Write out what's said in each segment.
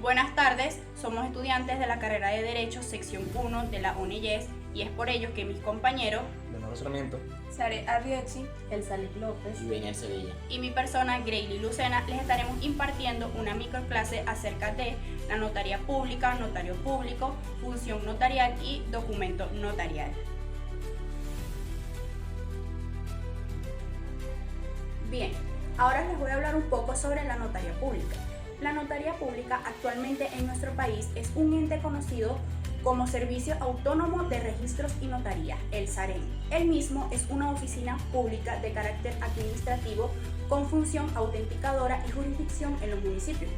Buenas tardes, somos estudiantes de la carrera de Derecho, sección 1 de la UNIYES, y es por ello que mis compañeros Leonardo Sarmiento Sare Arriochi, Elsalik López y Beniel Sevilla. y mi persona, Greyly Lucena, les estaremos impartiendo una microclase acerca de la notaría pública, notario público, función notarial y documento notarial. Bien, ahora les voy a hablar un poco sobre la notaría pública. La notaría pública actualmente en nuestro país es un ente conocido como Servicio Autónomo de Registros y Notarías, el SAREN. El mismo es una oficina pública de carácter administrativo con función autenticadora y jurisdicción en los municipios,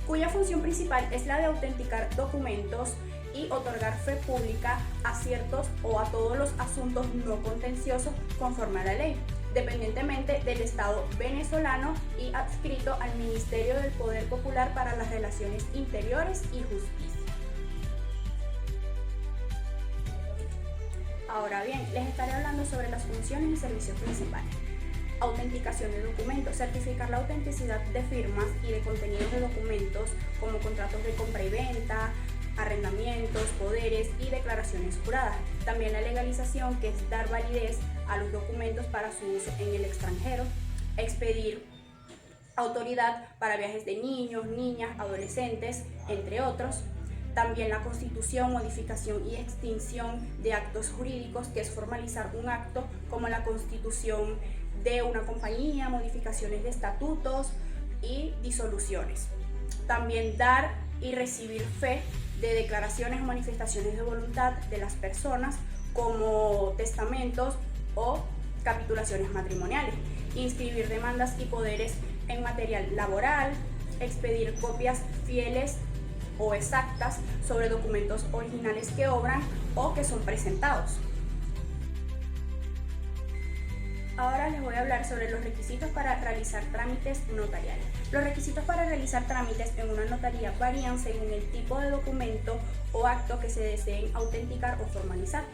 cuya función principal es la de autenticar documentos y otorgar fe pública a ciertos o a todos los asuntos no contenciosos conforme a la ley, dependientemente del Estado venezolano y adscrito al Ministerio del Poder Popular para las Relaciones Interiores y Justicia. Ahora bien, les estaré hablando sobre las funciones y servicios principales. Autenticación de documentos, certificar la autenticidad de firmas y de contenidos de documentos como contratos de compra y venta, arrendamientos, poderes y declaraciones juradas. También la legalización, que es dar validez a los documentos para su uso en el extranjero. Expedir autoridad para viajes de niños, niñas, adolescentes, entre otros. También la constitución, modificación y extinción de actos jurídicos, que es formalizar un acto como la constitución de una compañía, modificaciones de estatutos y disoluciones. También dar y recibir fe de declaraciones o manifestaciones de voluntad de las personas como testamentos o capitulaciones matrimoniales, inscribir demandas y poderes en material laboral, expedir copias fieles o exactas sobre documentos originales que obran o que son presentados. Ahora les voy a hablar sobre los requisitos para realizar trámites notariales. Los requisitos para realizar trámites en una notaría varían según el tipo de documento o acto que se deseen autenticar o formalizar.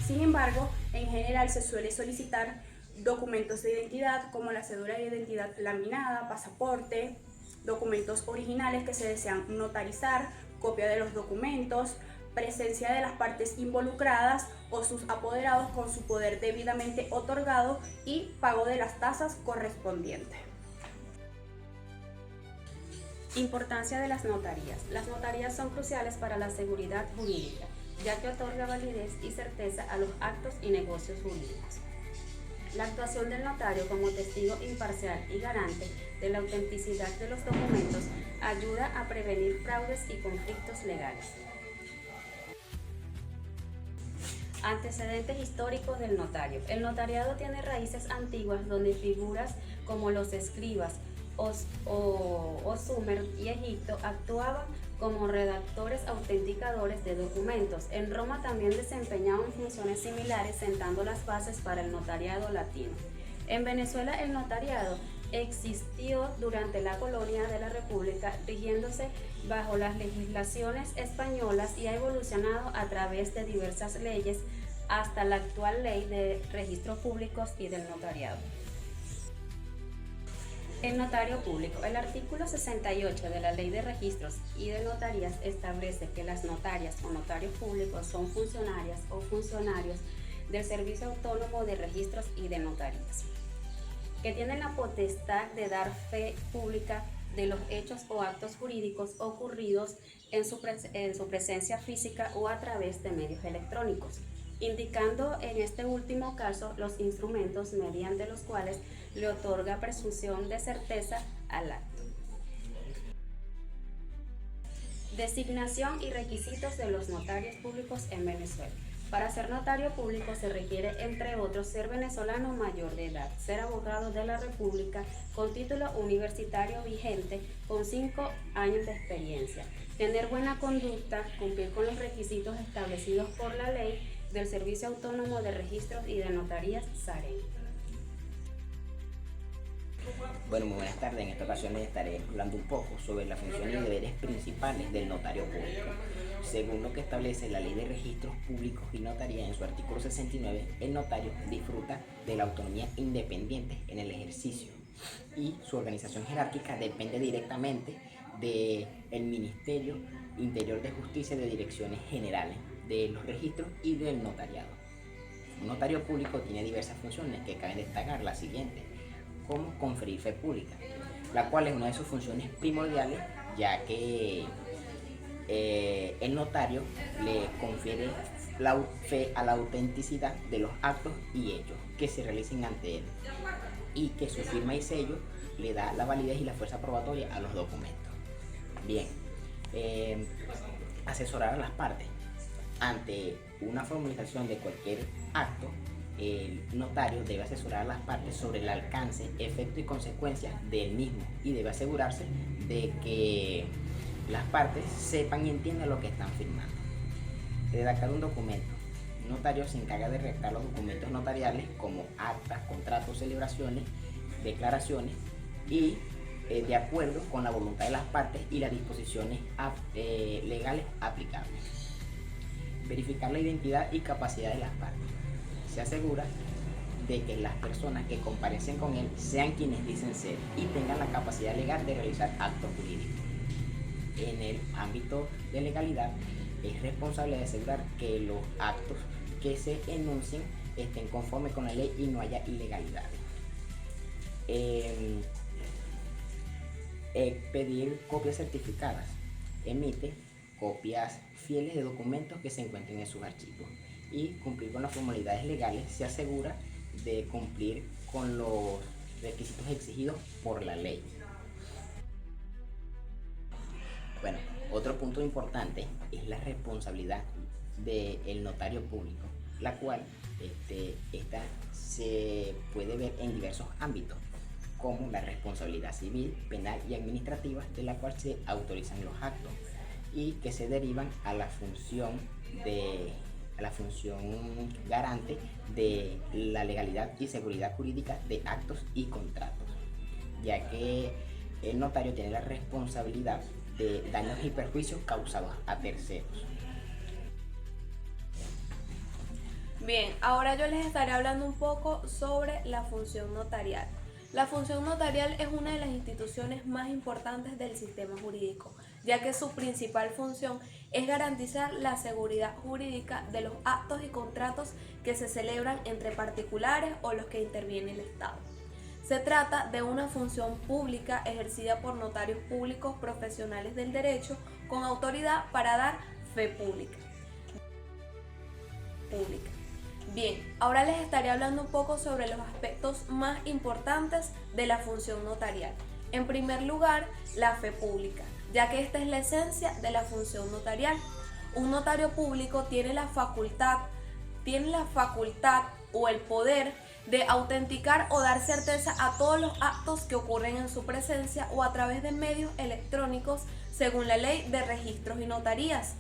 Sin embargo, en general se suele solicitar documentos de identidad como la cédula de identidad laminada, pasaporte, documentos originales que se desean notarizar, copia de los documentos, presencia de las partes involucradas o sus apoderados con su poder debidamente otorgado y pago de las tasas correspondientes. Importancia de las notarías. Las notarías son cruciales para la seguridad jurídica, ya que otorga validez y certeza a los actos y negocios jurídicos. La actuación del notario como testigo imparcial y garante de la autenticidad de los documentos ayuda a prevenir fraudes y conflictos legales. Antecedentes históricos del notario. El notariado tiene raíces antiguas donde figuras como los escribas, Sumer y Egipto actuaban como redactores autenticadores de documentos. En Roma también desempeñaban funciones similares, sentando las bases para el notariado latino. En Venezuela el notariado existió durante la colonia de la República, rigiéndose bajo las legislaciones españolas, y ha evolucionado a través de diversas leyes hasta la actual ley de registros públicos y del notariado. El notario público. El artículo 68 de la Ley de Registros y de Notarías establece que las notarias o notarios públicos son funcionarias o funcionarios del Servicio Autónomo de Registros y de Notarías, que tienen la potestad de dar fe pública de los hechos o actos jurídicos ocurridos en su presencia física o a través de medios electrónicos, indicando en este último caso los instrumentos mediante los cuales le otorga presunción de certeza al acto. Designación y requisitos de los notarios públicos en Venezuela. Para ser notario público se requiere, entre otros, ser venezolano mayor de edad, ser abogado de la República con título universitario vigente con 5 años de experiencia, tener buena conducta, cumplir con los requisitos establecidos por la ley del Servicio Autónomo de Registros y de Notarías, SAREN. Bueno, muy buenas tardes. En esta ocasión les estaré hablando un poco sobre las funciones y deberes principales del notario público. Según lo que establece la Ley de Registros Públicos y Notaría en su artículo 69, el notario disfruta de la autonomía independiente en el ejercicio y su organización jerárquica depende directamente del Ministerio Interior de Justicia de Direcciones Generales de los Registros y del Notariado. Un notario público tiene diversas funciones que caben destacar las siguientes, como conferir fe pública, la cual es una de sus funciones primordiales, ya que el notario le confiere la fe a la autenticidad de los actos y hechos que se realicen ante él, y que su firma y sello le da la validez y la fuerza probatoria a los documentos. Bien, asesorar a las partes. Ante una formalización de cualquier acto, el notario debe asesorar a las partes sobre el alcance, efecto y consecuencias del mismo, y debe asegurarse de que las partes sepan y entiendan lo que están firmando. Redactar un documento. Un notario se encarga de redactar los documentos notariales como actas, contratos, celebraciones, declaraciones, y de acuerdo con la voluntad de las partes y las disposiciones legales aplicables. Verificar la identidad y capacidad de las partes. Se asegura de que las personas que comparecen con él sean quienes dicen ser y tengan la capacidad legal de realizar actos jurídicos. En el ámbito de legalidad, es responsable de asegurar que los actos que se enuncien estén conformes con la ley y no haya ilegalidades. Pedir copias certificadas. Emite copias fieles de documentos que se encuentren en sus archivos, y cumplir con las formalidades legales. Se asegura de cumplir con los requisitos exigidos por la ley. Bueno, otro punto importante es la responsabilidad del notario público, la cual esta se puede ver en diversos ámbitos, como la responsabilidad civil, penal y administrativa, de la cual se autorizan los actos y que se derivan a la función garante de la legalidad y seguridad jurídica de actos y contratos, ya que el notario tiene la responsabilidad de daños y perjuicios causados a terceros. Bien, ahora yo les estaré hablando un poco sobre la función notarial. La función notarial es una de las instituciones más importantes del sistema jurídico, ya que su principal función es garantizar la seguridad jurídica de los actos y contratos que se celebran entre particulares o los que interviene el Estado. Se trata de una función pública ejercida por notarios públicos profesionales del derecho con autoridad para dar fe pública. Bien, ahora les estaré hablando un poco sobre los aspectos más importantes de la función notarial. En primer lugar, la fe pública, ya que esta es la esencia de la función notarial. Un notario público tiene la facultad o el poder de autenticar o dar certeza a todos los actos que ocurren en su presencia o a través de medios electrónicos según la ley de registros y notarías.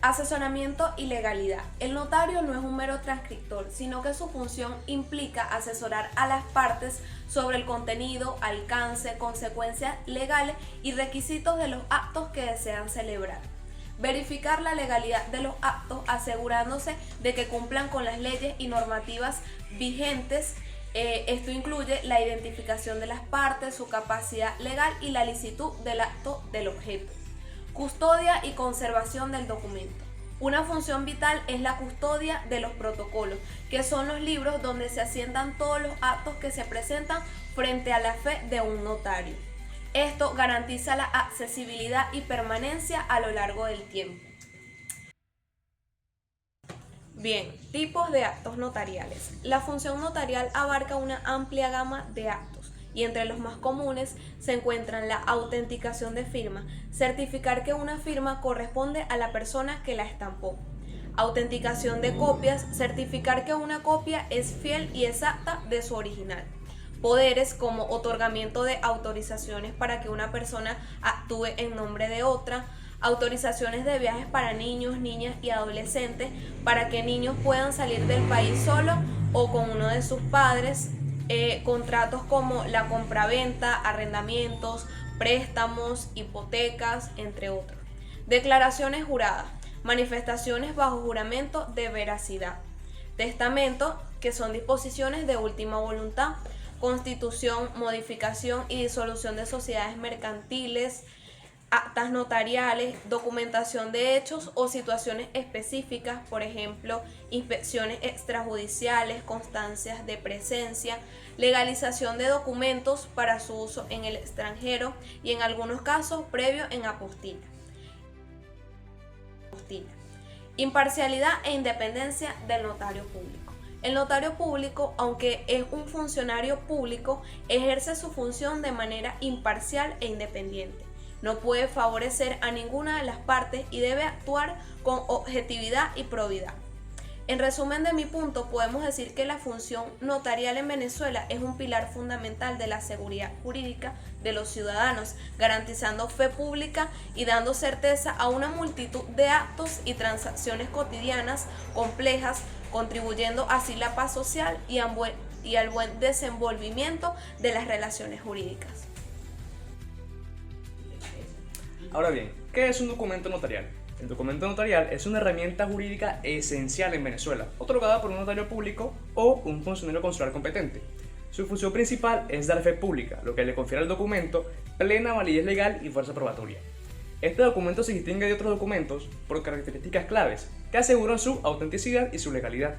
Asesoramiento y legalidad. El notario no es un mero transcriptor, sino que su función implica asesorar a las partes sobre el contenido, alcance, consecuencias legales y requisitos de los actos que desean celebrar. Verificar la legalidad de los actos, asegurándose de que cumplan con las leyes y normativas vigentes. Esto incluye la identificación de las partes, su capacidad legal y la licitud del acto del objeto. Custodia y conservación del documento. Una función vital es la custodia de los protocolos, que son los libros donde se asientan todos los actos que se presentan frente a la fe de un notario. Esto garantiza la accesibilidad y permanencia a lo largo del tiempo. Bien, tipos de actos notariales. La función notarial abarca una amplia gama de actos, y entre los más comunes se encuentran la autenticación de firma, certificar que una firma corresponde a la persona que la estampó. Autenticación de copias, certificar que una copia es fiel y exacta de su original. Poderes como otorgamiento de autorizaciones para que una persona actúe en nombre de otra. Autorizaciones de viajes para niños, niñas y adolescentes para que niños puedan salir del país solo o con uno de sus padres. Contratos como la compraventa, arrendamientos, préstamos, hipotecas, entre otros. Declaraciones juradas, manifestaciones bajo juramento de veracidad. Testamento, que son disposiciones de última voluntad. constitución, modificación y disolución de sociedades mercantiles, actas notariales, documentación de hechos o situaciones específicas, por ejemplo, inspecciones extrajudiciales, constancias de presencia, legalización de documentos para su uso en el extranjero y en algunos casos previo en apostilla. Imparcialidad e independencia del notario público. El notario público, aunque es un funcionario público, ejerce su función de manera imparcial e independiente. No puede favorecer a ninguna de las partes y debe actuar con objetividad y probidad. En resumen de mi punto, podemos decir que la función notarial en Venezuela es un pilar fundamental de la seguridad jurídica de los ciudadanos, garantizando fe pública y dando certeza a una multitud de actos y transacciones cotidianas complejas, contribuyendo así a la paz social y al buen desenvolvimiento de las relaciones jurídicas. Ahora bien, ¿qué es un documento notarial? El documento notarial es una herramienta jurídica esencial en Venezuela, otorgada por un notario público o un funcionario consular competente. Su función principal es dar fe pública, lo que le confiere al documento plena validez legal y fuerza probatoria. Este documento se distingue de otros documentos por características claves que aseguran su autenticidad y su legalidad.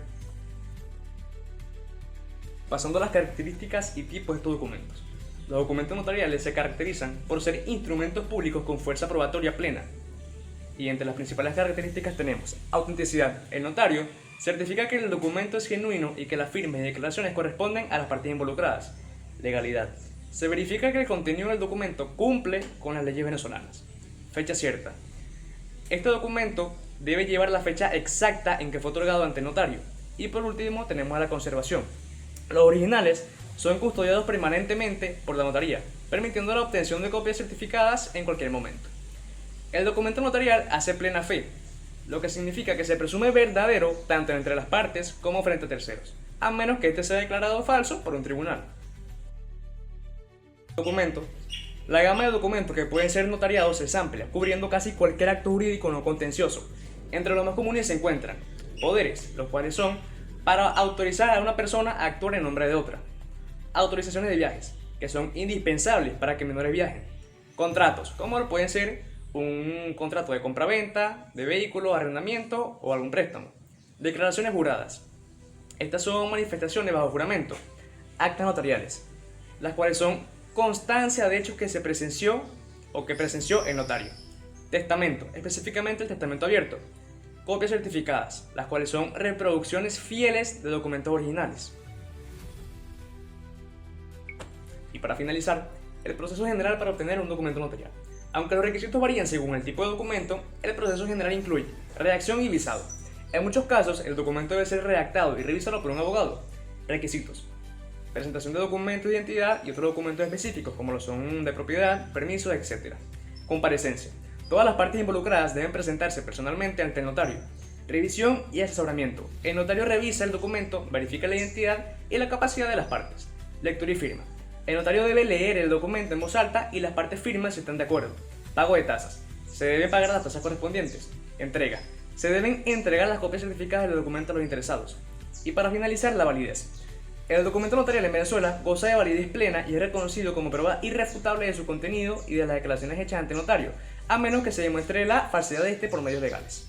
Pasando a las características y tipos de estos documentos. Los documentos notariales se caracterizan por ser instrumentos públicos con fuerza probatoria plena. Y entre las principales características tenemos autenticidad. El notario certifica que el documento es genuino y que las firmas y declaraciones corresponden a las partes involucradas. Legalidad. Se verifica que el contenido del documento cumple con las leyes venezolanas. Fecha cierta. Este documento debe llevar la fecha exacta en que fue otorgado ante el notario. Y por último tenemos a la conservación. Los originales son custodiados permanentemente por la notaría, permitiendo la obtención de copias certificadas en cualquier momento. El documento notarial hace plena fe, lo que significa que se presume verdadero tanto entre las partes como frente a terceros, a menos que este sea declarado falso por un tribunal. Documento. La gama de documentos que pueden ser notariados es amplia, cubriendo casi cualquier acto jurídico no contencioso. Entre los más comunes se encuentran poderes, los cuales son para autorizar a una persona a actuar en nombre de otra. Autorizaciones de viajes, que son indispensables para que menores viajen. Contratos, como pueden ser un contrato de compra-venta, de vehículo, arrendamiento o algún préstamo. Declaraciones juradas. Estas son manifestaciones bajo juramento. Actas notariales, las cuales son constancia de hechos que se presenció o que presenció el notario. Testamento, específicamente el testamento abierto. Copias certificadas, las cuales son reproducciones fieles de documentos originales. Y para finalizar, el proceso general para obtener un documento notarial. Aunque los requisitos varían según el tipo de documento, el proceso general incluye redacción y visado. En muchos casos, el documento debe ser redactado y revisado por un abogado. Requisitos: presentación de documentos de identidad y otros documentos específicos, como lo son de propiedad, permisos, etc. Comparecencia. Todas las partes involucradas deben presentarse personalmente ante el notario. Revisión y asesoramiento. El notario revisa el documento, verifica la identidad y la capacidad de las partes. Lectura y firma. El notario debe leer el documento en voz alta y las partes firman si están de acuerdo. Pago de tasas. Se debe pagar las tasas correspondientes. Entrega. Se deben entregar las copias certificadas del documento a los interesados. Y para finalizar, la validez. El documento notarial en Venezuela goza de validez plena y es reconocido como prueba irrefutable de su contenido y de las declaraciones hechas ante el notario, a menos que se demuestre la falsedad de este por medios legales.